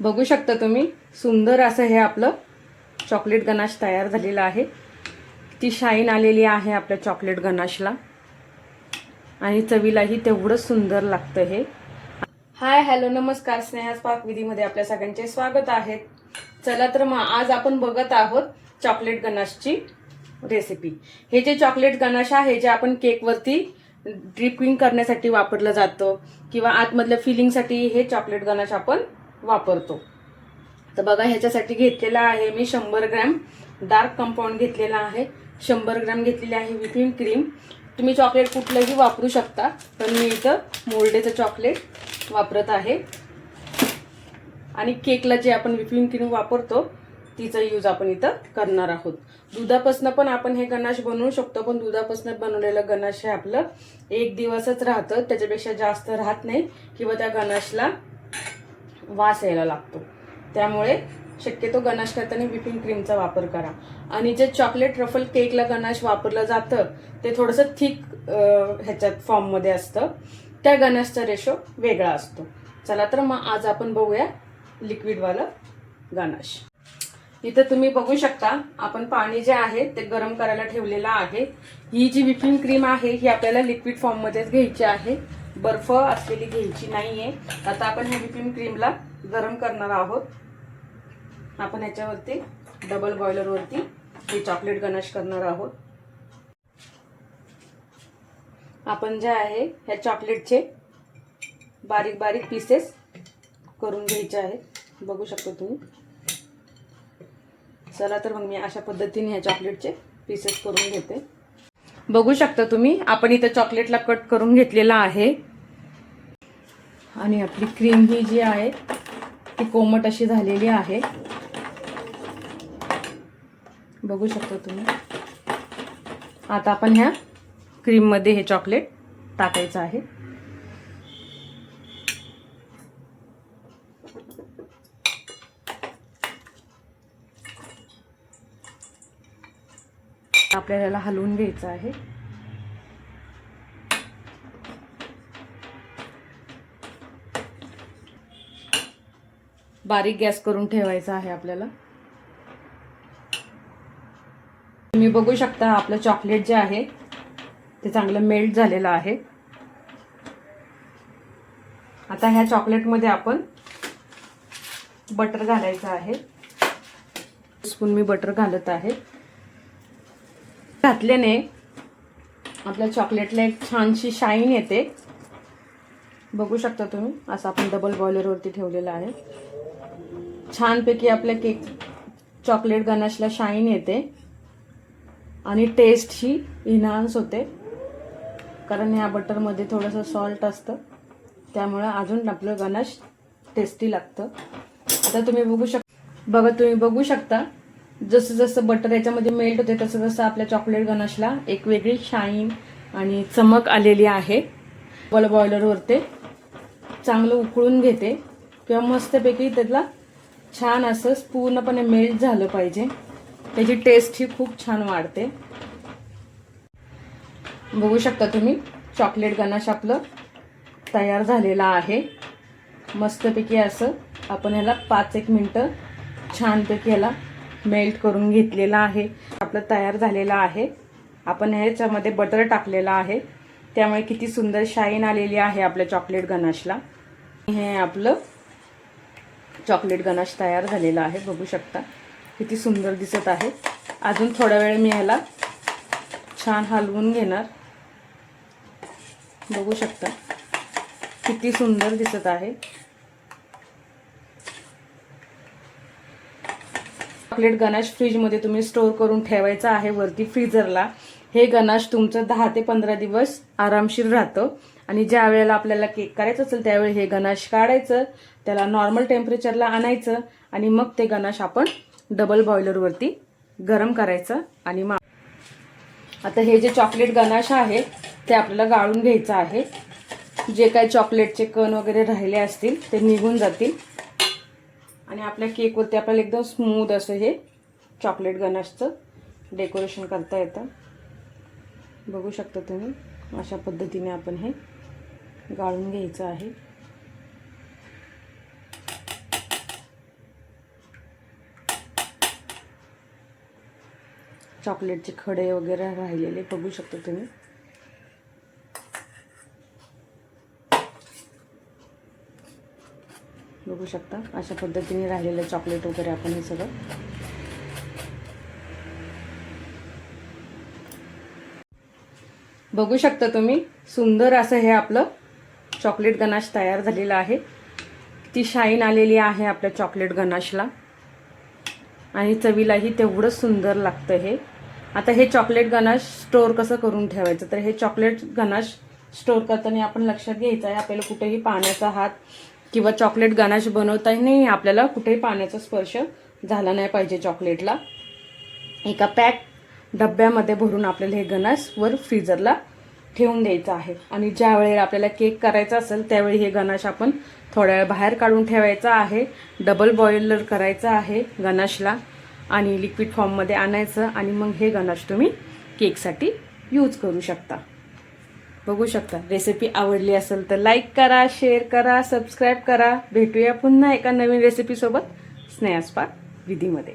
बघू शकता तुम्ही, सुंदर असं हे आपलं चॉकलेट गनाश तयार झालेलं आहे। ती शाईन आलेली आहे आपल्या चॉकलेट गनाशला आणि चवीलाही तेवढंच सुंदर लागतं हे। हाय हॅलो नमस्कार, स्नेहास पाकविधीमध्ये आपल्या सगळ्यांचे स्वागत आहे। चला तर मग आज आपण बघत आहोत चॉकलेट गनाशची रेसिपी। हे जे चॉकलेट गनाश आहे जे आपण केक वरती ड्रिपिंग करण्यासाठी वापरलं जातं किंवा आतमधल्या फिलिंगसाठी हे चॉकलेट गनाश आपण वापरतो। तर बघा, ह्याच्यासाठी घेतलेला आहे मी 100 ग्रॅम डार्क कंपाऊंड घेतलेला आहे, 100 ग्रॅम घेतलेली आहे व्हिपिंग क्रीम। तुम्ही चॉकलेट कुठलंही वापरू शकता, पण मी इथं मोल्डेचं चॉकलेट वापरत आहे आणि केकला जे आपण व्हिपिंग क्रीम वापरतो तिचा यूज आपण इथं करणार आहोत। दुधापासून पण आपण हे गनाश बनवू शकतो, पण दुधापासून बनवलेलं गनाश हे आपलं एक दिवसच राहतं, त्याच्यापेक्षा जास्त राहत नाही किंवा त्या गनाशला वास यायला लागतो। त्यामुळे शक्यतो गनाश करताना व्हिपिंग क्रीमचा वापर करा। आणि जे चॉकलेट ट्रफल केकला गनाश वापरलं जातं ते थोडंसं थिक ह्याच्यात फॉर्ममध्ये असतं, त्या गनाशचा रेशो वेगळा असतो। चला तर मग आज आपण बघूया लिक्विडवालं गनाश। इथं तुम्ही बघू शकता आपण पाणी जे आहे ते गरम करायला ठेवलेलं आहे। ही जी व्हिपिंग क्रीम आहे ही आपल्याला लिक्विड फॉर्ममध्येच घ्यायची आहे, बर्फ असलेली घ्यायची नाहीये। आता आपण ह्या व्हिपिंग क्रीमला गरम करणार आहोत। आपण ह्याच्यावरती डबल बॉयलर वरती हे चॉकलेट गनाश करणार आहोत। आपण जे आहे ह्या चॉकलेटचे बारीक बारीक पीसेस करून घ्यायचे आहेत, बघू शकता तुम्ही। चला तर मग मी अशा पद्धतीने ह्या चॉकलेटचे पीसेस करून घेते। बघू शकता तुम्ही, आपण इथं चॉकलेटला कट करून घेतलेला आहे आणि आपली क्रीम ही जी आहे ती कोमट अशी झालेली आहे, बघू शकता तुम्ही। आता आपण ह्या क्रीम मध्ये हे चॉकलेट टाकायचं आहे। आपल्याला याला हलवून घ्यायचं आहे। बारीक गॅस करून ठेवायचा आहे आपल्याला। तुम्ही बघू शकता आपलं चॉकलेट जे आहे ते चांगलं मेल्ट झालेलं आहे। आता ह्या चॉकलेट मध्ये आपण बटर घालायचं आहे, स्पून मी बटर घालत आहे। घातल्याने आपल्या चॉकलेटला एक छानशी शाईन येते, बघू शकता तुम्ही। असं आपण डबल बॉयलर वरती ठेवलेलं आहे, छानपैकी आपल्या केक चॉकलेट गनाशला शाईन येते आणि टेस्ट ही इन्हान्स होते, कारण ह्या बटर मध्ये थोडंसं सॉल्ट असतं, त्यामुळे अजून आपलं गनाश टेस्टी लागतं। आता तुम्ही बघू शकता जसं जसं बटर याच्यामध्ये मेल्ट होते तसं तसं आपल्या चॉकलेट गनाशला एक वेगळी शाईन आणि चमक आलेली आहे। डबल बॉयलर वरती चांगलं उकळून घेते किंवा मस्तपैकी त्याला छान असं पूर्णपणे मेल्ट झालं पाहिजे, त्याची टेस्ट ही खूप छान वाढते। बघू शकता तुम्ही, चॉकलेट गनाश आपलं तयार झालेला आहे। मस्तपैकी असं आपण ह्याला 5-1 मिनिटं छानपैकी ह्याला मेल्ट करून घेतलेला आहे। आपलं तयार झालेला आहे। आपण ह्याच्यामध्ये बटर टाकलेला आहे, त्यामुळे किती सुंदर शाईन आलेली आहे आपल्या चॉकलेट गनाशला। हे आपलं चॉकलेट गनाश तयार झालेला आहे, बघू शकता किती सुंदर दिसत आहे। अजून थोडा वेळ मी ह्याला छान हलवून घेणार, बघू शकता किती सुंदर दिसत आहे। चॉकलेट गनाश फ्रीज मध्ये तुम्ही स्टोर करून ठेवायचा आहे वरती फ्रीजरला। हे गनाश तुमचं 10 ते 15 दिवस आरामशीर राहतं आणि ज्या वेळेला आपल्याला केक करायचं असेल त्यावेळी हे गनाश काढायचं, त्याला नॉर्मल टेम्परेचरला आणायचं आणि मग ते गनाश आपण डबल बॉयलर वरती गरम करायचं। आणि मग आता हे जे चॉकलेट गनाश आहे ते आपल्याला गाळून घ्यायचं आहे, जे काही चॉकलेटचे कण वगैरे राहिले असतील ते निघून जातील आणि आपल्या केकवरती आपल्याला एकदम स्मूथ असं हे चॉकलेट गनाशचं डेकोरेशन करता येतं, बघू शकता तुम्ही। अशा पद्धतीने आपण हे गाळून घ्यायचं आहे। चॉकलेटचे खडे वगैरे राहिलेले बघू शकता तुम्ही. बघू शकता अशा पद्धतीने राहिलेलं चॉकलेट वगैरे आपण हे सगळं बघू शकता तुम्ही. सुंदर असं हे आपलं चॉकलेट गनाश तयार झालेलं आहे. ती शाईन आलेली आहे आपल्या चॉकलेट गनाशला आणि चवीलाही तेवढंच सुंदर लागतं हे. आता हे चॉकलेट गनाश स्टोअर कसं करून ठेवायचं, तर हे चॉकलेट गनाश स्टोअर करताना आपण लक्षात घ्यायचं आहे आपल्याला कुठेही पाण्याचा हात किंवा चॉकलेट गनाश बनवताना आपल्याला कुठेही पाण्याचा स्पर्श झाला नाही पाहिजे चॉकलेटला. एका पॅक डब्यामध्ये भरून आपल्याला हे गनाश वर फ्रीजरला ठेवून द्यायचं आहे. आणि ज्या वेळेला आपल्याला केक करायचा असेल त्यावेळी हे गनाश आपण थोड्या वेळ बाहेर काढून ठेवायचं आहे. डबल बॉइलर करायचं आहे गनाशला आणि लिक्विड फॉर्ममध्ये आणायचं आणि मग हे गनाश तुम्ही केकसाठी यूज करू शकता. बघू शकता. रेसिपी आवडली असेल तर लाईक करा, शेअर करा, सबस्क्राईब करा. भेटूया पुन्हा एका नवीन रेसिपीसोबत स्नेहा स्पार्क विधीमध्ये.